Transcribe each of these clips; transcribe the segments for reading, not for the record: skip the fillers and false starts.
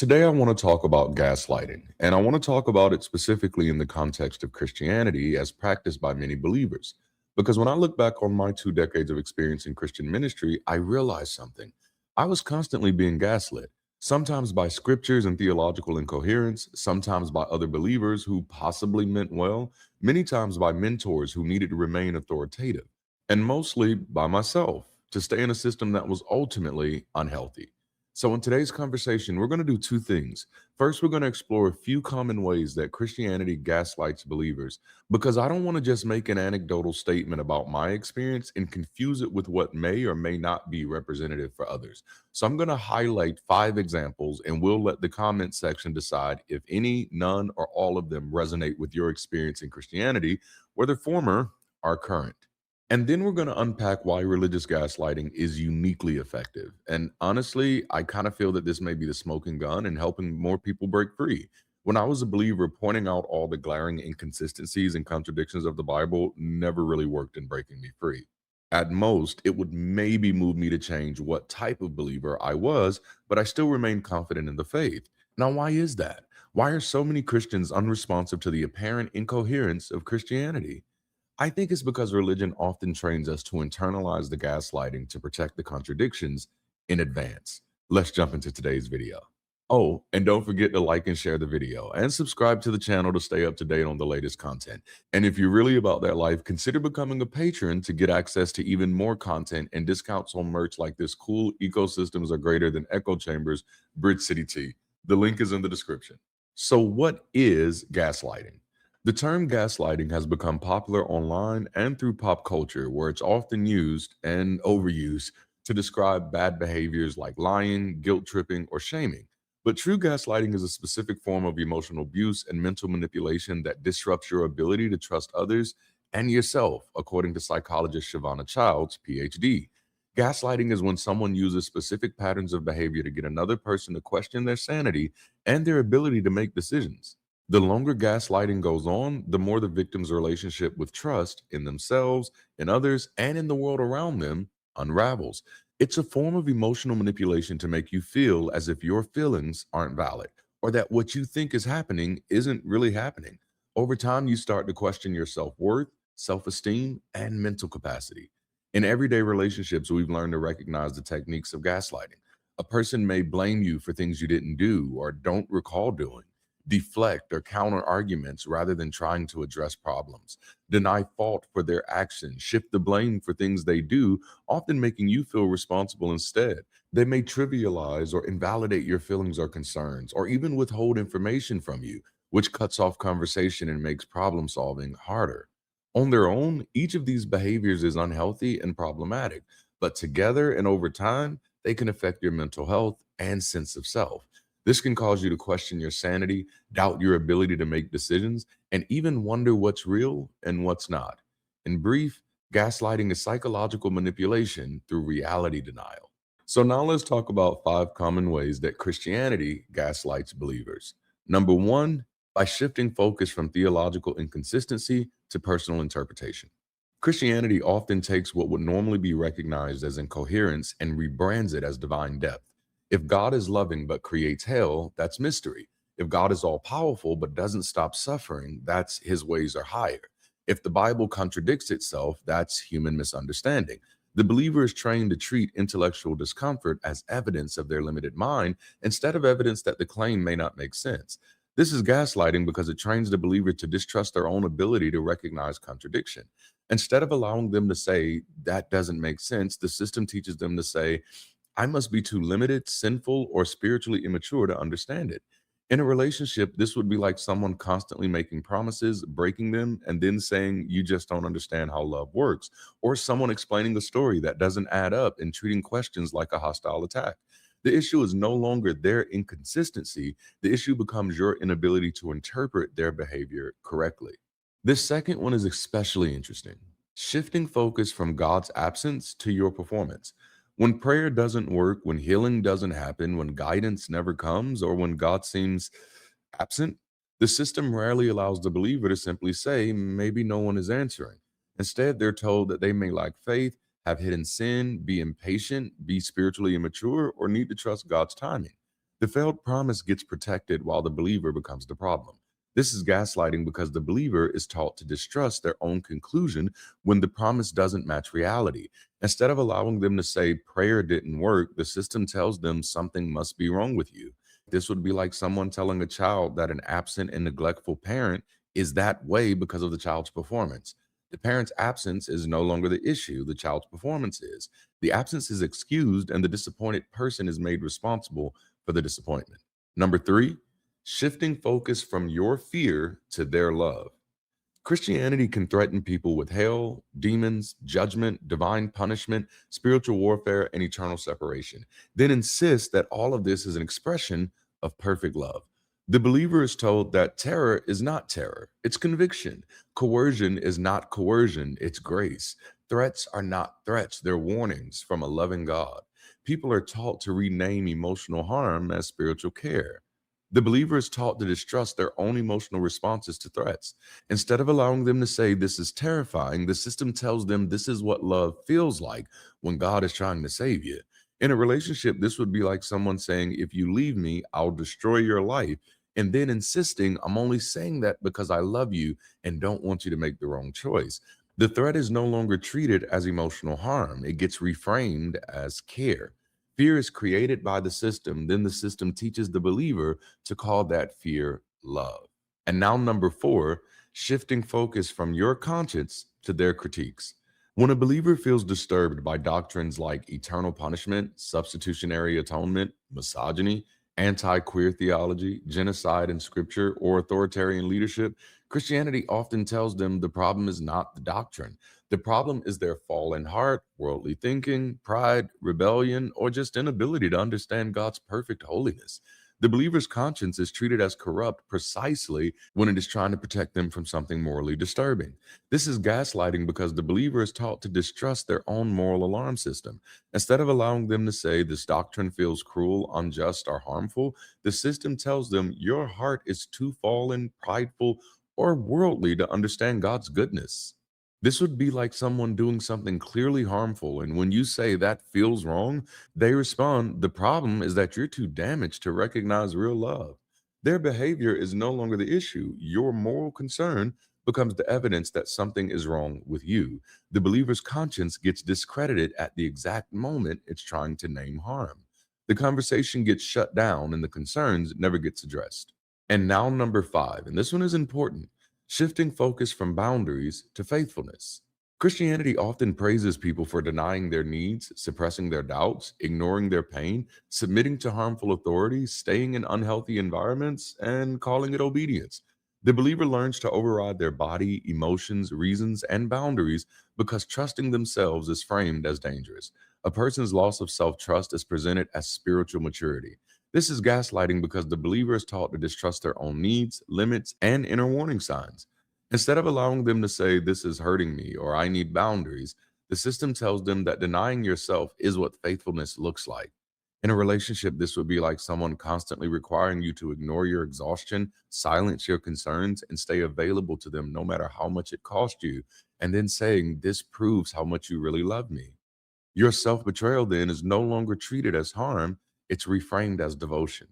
Today, I want to talk about gaslighting, and I want to talk about it specifically in the context of Christianity as practiced by many believers. Because when I look back on my 2 decades of experience in Christian ministry, I realized something. I was constantly being gaslit, sometimes by scriptures and theological incoherence, sometimes by other believers who possibly meant well, many times by mentors who needed to remain authoritative, and mostly by myself to stay in a system that was ultimately unhealthy. So, in today's conversation, we're going to do two things. First, we're going to explore a few common ways that Christianity gaslights believers, because I don't want to just make an anecdotal statement about my experience and confuse it with what may or may not be representative for others. So, I'm going to highlight 5 examples, and we'll let the comment section decide if any, none, or all of them resonate with your experience in Christianity, whether former or current. And then we're going to unpack why religious gaslighting is uniquely effective. And honestly, I kind of feel that this may be the smoking gun in helping more people break free. When I was a believer, pointing out all the glaring inconsistencies and contradictions of the Bible never really worked in breaking me free. At most, it would maybe move me to change what type of believer I was, but I still remain confident in the faith. Now, why is that? Why are so many Christians unresponsive to the apparent incoherence of Christianity? I think it's because religion often trains us to internalize the gaslighting to protect the contradictions in advance. Let's jump into today's video. Oh, and don't forget to like and share the video and subscribe to the channel to stay up to date on the latest content. And if you're really about that life, consider becoming a patron to get access to even more content and discounts on merch like this cool ecosystems are greater than echo chambers, Bridge City Tea. The link is in the description. So, what is gaslighting? The term gaslighting has become popular online and through pop culture, where it's often used and overused to describe bad behaviors like lying, guilt tripping, or shaming. But true gaslighting is a specific form of emotional abuse and mental manipulation that disrupts your ability to trust others and yourself, according to psychologist Shavana Childs, PhD. Gaslighting is when someone uses specific patterns of behavior to get another person to question their sanity and their ability to make decisions. The longer gaslighting goes on, the more the victim's relationship with trust in themselves, in others, and in the world around them unravels. It's a form of emotional manipulation to make you feel as if your feelings aren't valid or that what you think is happening isn't really happening. Over time, you start to question your self worth, self esteem, and mental capacity. In everyday relationships, we've learned to recognize the techniques of gaslighting. A person may blame you for things you didn't do or don't recall doing, deflect or counter arguments rather than trying to address problems, deny fault for their actions, shift the blame for things they do, often making you feel responsible instead. They may trivialize or invalidate your feelings or concerns, or even withhold information from you, which cuts off conversation and makes problem solving harder. On their own, each of these behaviors is unhealthy and problematic, but together and over time, they can affect your mental health and sense of self. This can cause you to question your sanity, doubt your ability to make decisions, and even wonder what's real and what's not. In brief, gaslighting is psychological manipulation through reality denial. So now let's talk about 5 common ways that Christianity gaslights believers. Number one, by shifting focus from theological inconsistency to personal interpretation. Christianity often takes what would normally be recognized as incoherence and rebrands it as divine depth. If God is loving but creates hell, that's mystery. If God is all powerful but doesn't stop suffering, that's his ways are higher. If the Bible contradicts itself, that's human misunderstanding. The believer is trained to treat intellectual discomfort as evidence of their limited mind instead of evidence that the claim may not make sense. This is gaslighting because it trains the believer to distrust their own ability to recognize contradiction. Instead of allowing them to say, that doesn't make sense, the system teaches them to say, I must be too limited, sinful, or spiritually immature to understand it. In a relationship, this would be like someone constantly making promises, breaking them, and then saying, you just don't understand how love works. Or someone explaining a story that doesn't add up and treating questions like a hostile attack. The issue is no longer their inconsistency. The issue becomes your inability to interpret their behavior correctly. This second one is especially interesting. Shifting focus from God's absence to your performance. When prayer doesn't work, when healing doesn't happen, when guidance never comes, or when God seems absent, the system rarely allows the believer to simply say, maybe no one is answering. Instead, they're told that they may lack faith, have hidden sin, be impatient, be spiritually immature, or need to trust God's timing. The failed promise gets protected while the believer becomes the problem. This is gaslighting because the believer is taught to distrust their own conclusion when the promise doesn't match reality. Instead of allowing them to say prayer didn't work, the system tells them something must be wrong with you. This would be like someone telling a child that an absent and neglectful parent is that way because of the child's performance. The parent's absence is no longer the issue, the child's performance is. The absence is excused, and the disappointed person is made responsible for the disappointment. Number three, shifting focus from your fear to their love. Christianity can threaten people with hell, demons, judgment, divine punishment, spiritual warfare, and eternal separation, then insist that all of this is an expression of perfect love. The believer is told that terror is not terror, it's conviction. Coercion is not coercion, it's grace. Threats are not threats, they're warnings from a loving God. People are taught to rename emotional harm as spiritual care. The believer is taught to distrust their own emotional responses to threats. Instead of allowing them to say, "This is terrifying," the system tells them this is what love feels like when God is trying to save you. In a relationship, this would be like someone saying, "If you leave me, I'll destroy your life," and then insisting, "I'm only saying that because I love you and don't want you to make the wrong choice." The threat is no longer treated as emotional harm, it gets reframed as care. Fear is created by the system, then the system teaches the believer to call that fear love. And now, number four, shifting focus from your conscience to their critiques. When a believer feels disturbed by doctrines like eternal punishment, substitutionary atonement, misogyny, anti queer theology, genocide in scripture, or authoritarian leadership, Christianity often tells them the problem is not the doctrine. The problem is their fallen heart, worldly thinking, pride, rebellion, or just inability to understand God's perfect holiness. The believer's conscience is treated as corrupt precisely when it is trying to protect them from something morally disturbing. This is gaslighting because the believer is taught to distrust their own moral alarm system. Instead of allowing them to say, "This doctrine feels cruel, unjust, or harmful," the system tells them, "Your heart is too fallen, prideful, or worldly to understand God's goodness." This would be like someone doing something clearly harmful, and when you say that feels wrong, they respond, "The problem is that you're too damaged to recognize real love." Their behavior is no longer the issue. Your moral concern becomes the evidence that something is wrong with you. The believer's conscience gets discredited at the exact moment it's trying to name harm. The conversation gets shut down and the concerns never gets addressed. And now, number five, and this one is important, shifting focus from boundaries to faithfulness. Christianity often praises people for denying their needs, suppressing their doubts, ignoring their pain, submitting to harmful authorities, staying in unhealthy environments, and calling it obedience. The believer learns to override their body, emotions, reasons, and boundaries because trusting themselves is framed as dangerous. A person's loss of self trust is presented as spiritual maturity. This is gaslighting because the believer is taught to distrust their own needs, limits, and inner warning signs. Instead of allowing them to say, "This is hurting me," or "I need boundaries," the system tells them that denying yourself is what faithfulness looks like. In a relationship, this would be like someone constantly requiring you to ignore your exhaustion, silence your concerns, and stay available to them no matter how much it cost you, and then saying, "This proves how much you really love me." Your self betrayal then is no longer treated as harm, it's reframed as devotion.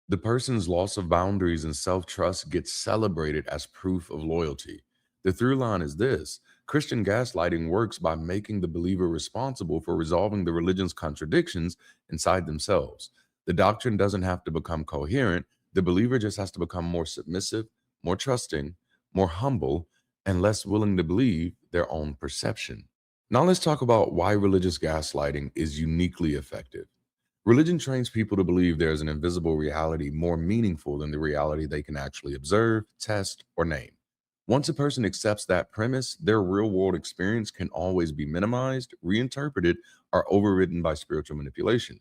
The person's loss of boundaries and self trust gets celebrated as proof of loyalty. The through line is this: Christian gaslighting works by making the believer responsible for resolving the religion's contradictions inside themselves. The doctrine doesn't have to become coherent, the believer just has to become more submissive, more trusting, more humble, and less willing to believe their own perception. Now let's talk about why religious gaslighting is uniquely effective. Religion trains people to believe there's an invisible reality more meaningful than the reality they can actually observe, test, or name. Once a person accepts that premise, their real world experience can always be minimized, reinterpreted, or overridden by spiritual manipulation.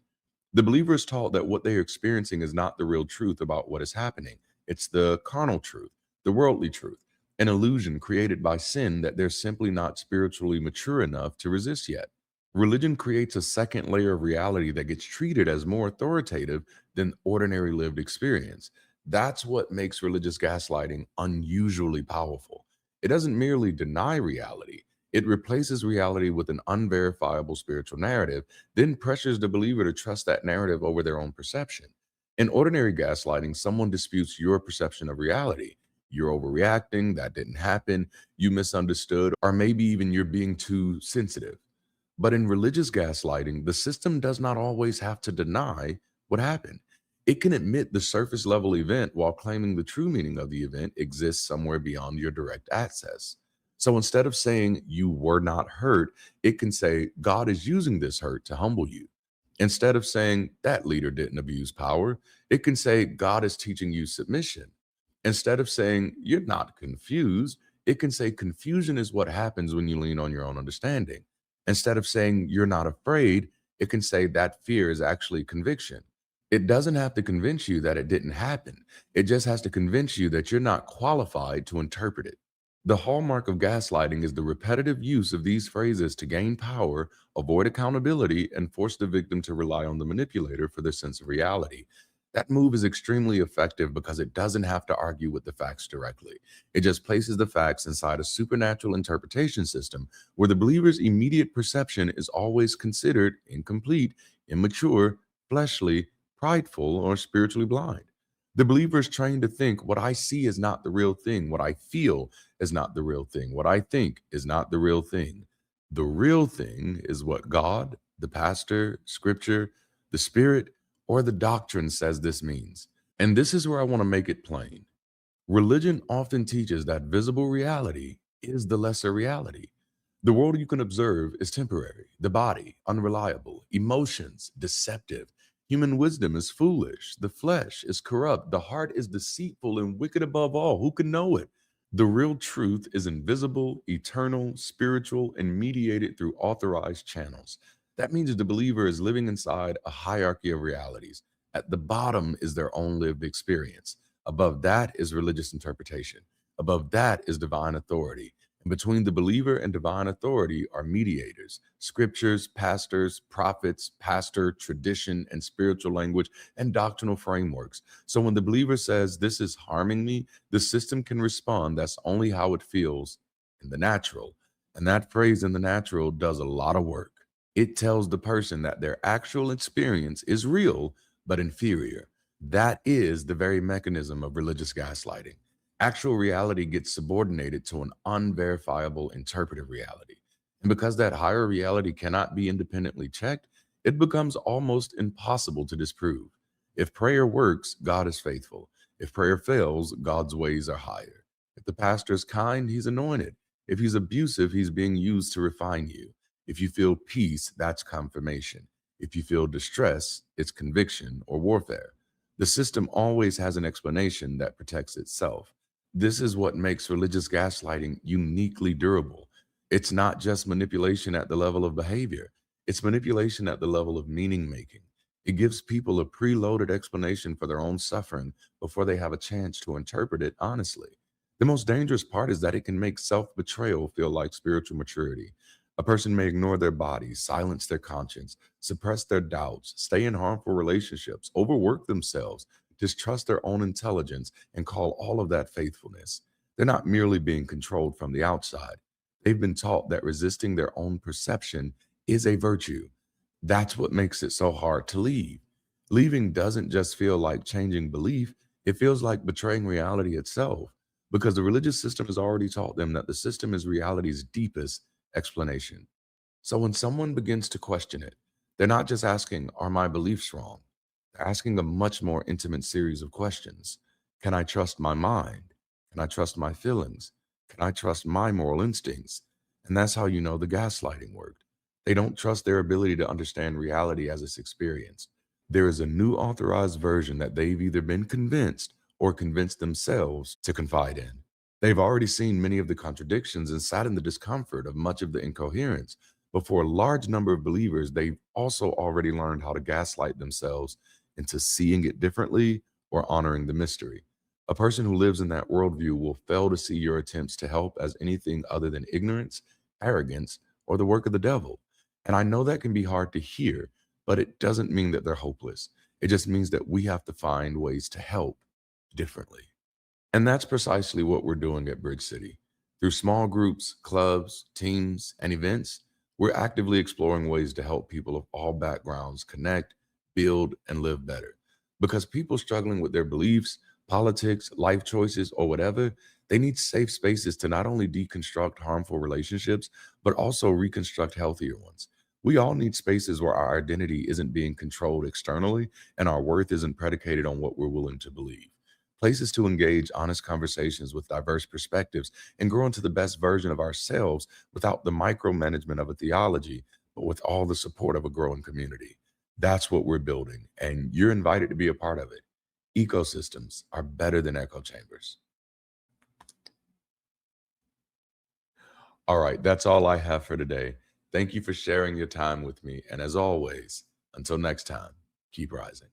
The believer is taught that what they are experiencing is not the real truth about what is happening. It's the carnal truth, the worldly truth, an illusion created by sin that they're simply not spiritually mature enough to resist yet. Religion creates a second layer of reality that gets treated as more authoritative than ordinary lived experience. That's what makes religious gaslighting unusually powerful. It doesn't merely deny reality, it replaces reality with an unverifiable spiritual narrative, then pressures the believer to trust that narrative over their own perception. In ordinary gaslighting, someone disputes your perception of reality. You're overreacting, that didn't happen, you misunderstood, or maybe even you're being too sensitive. But in religious gaslighting, the system does not always have to deny what happened. It can admit the surface level event while claiming the true meaning of the event exists somewhere beyond your direct access. So instead of saying you were not hurt, it can say God is using this hurt to humble you. Instead of saying that leader didn't abuse power, it can say God is teaching you submission. Instead of saying you're not confused, it can say confusion is what happens when you lean on your own understanding. Instead of saying you're not afraid, it can say that fear is actually conviction. It doesn't have to convince you that it didn't happen. It just has to convince you that you're not qualified to interpret it. The hallmark of gaslighting is the repetitive use of these phrases to gain power, avoid accountability, and force the victim to rely on the manipulator for their sense of reality. That move is extremely effective because it doesn't have to argue with the facts directly. It just places the facts inside a supernatural interpretation system where the believer's immediate perception is always considered incomplete, immature, fleshly, prideful, or spiritually blind. The believer is trained to think what I see is not the real thing, what I feel is not the real thing, what I think is not the real thing. The real thing is what God, the pastor, scripture, the spirit, or the doctrine says this means. And this is where I want to make it plain. Religion often teaches that visible reality is the lesser reality. The world you can observe is temporary, the body, unreliable, emotions, deceptive. Human wisdom is foolish, the flesh is corrupt, the heart is deceitful and wicked above all. Who can know it? The real truth is invisible, eternal, spiritual, and mediated through authorized channels. That means the believer is living inside a hierarchy of realities. At the bottom is their own lived experience. Above that is religious interpretation. Above that is divine authority. And between the believer and divine authority are mediators, scriptures, pastors, prophets, pastor, tradition, and spiritual language and doctrinal frameworks. So when the believer says, "This is harming me," the system can respond, "That's only how it feels in the natural." And that phrase in the natural does a lot of work. It tells the person that their actual experience is real, but inferior. That is the very mechanism of religious gaslighting. Actual reality gets subordinated to an unverifiable interpretive reality. And because that higher reality cannot be independently checked, it becomes almost impossible to disprove. If prayer works, God is faithful. If prayer fails, God's ways are higher. If the pastor is kind, he's anointed. If he's abusive, he's being used to refine you. If you feel peace, that's confirmation. If you feel distress, it's conviction or warfare. The system always has an explanation that protects itself. This is what makes religious gaslighting uniquely durable. It's not just manipulation at the level of behavior, it's manipulation at the level of meaning making. It gives people a preloaded explanation for their own suffering before they have a chance to interpret it honestly. The most dangerous part is that it can make self betrayal feel like spiritual maturity. A person may ignore their bodies, silence their conscience, suppress their doubts, stay in harmful relationships, overwork themselves, distrust their own intelligence, and call all of that faithfulness. They're not merely being controlled from the outside. They've been taught that resisting their own perception is a virtue. That's what makes it so hard to leave. Leaving doesn't just feel like changing belief, it feels like betraying reality itself, because the religious system has already taught them that the system is reality's deepest explanation. So when someone begins to question it, they're not just asking, "Are my beliefs wrong?" They're asking a much more intimate series of questions. Can I trust my mind? Can I trust my feelings? Can I trust my moral instincts? And that's how you know the gaslighting worked. They don't trust their ability to understand reality as it's experienced. There is a new authorized version that they've either been convinced or convinced themselves to confide in. They've already seen many of the contradictions and sat in the discomfort of much of the incoherence. But for a large number of believers, they've also already learned how to gaslight themselves into seeing it differently or honoring the mystery. A person who lives in that worldview will fail to see your attempts to help as anything other than ignorance, arrogance, or the work of the devil. And I know that can be hard to hear, but it doesn't mean that they're hopeless. It just means that we have to find ways to help differently. And that's precisely what we're doing at Bridge City. Through small groups, clubs, teams, and events, we're actively exploring ways to help people of all backgrounds connect, build, and live better. because people struggling with their beliefs, politics, life choices, or whatever, they need safe spaces to not only deconstruct harmful relationships, but also reconstruct healthier ones. We all need spaces where our identity isn't being controlled externally and our worth isn't predicated on what we're willing to believe. Places to engage honest conversations with diverse perspectives and grow into the best version of ourselves without the micromanagement of a theology, but with all the support of a growing community. That's what we're building, and you're invited to be a part of it. Ecosystems are better than echo chambers. All right, that's all I have for today. Thank you for sharing your time with me. And as always, until next time, keep rising.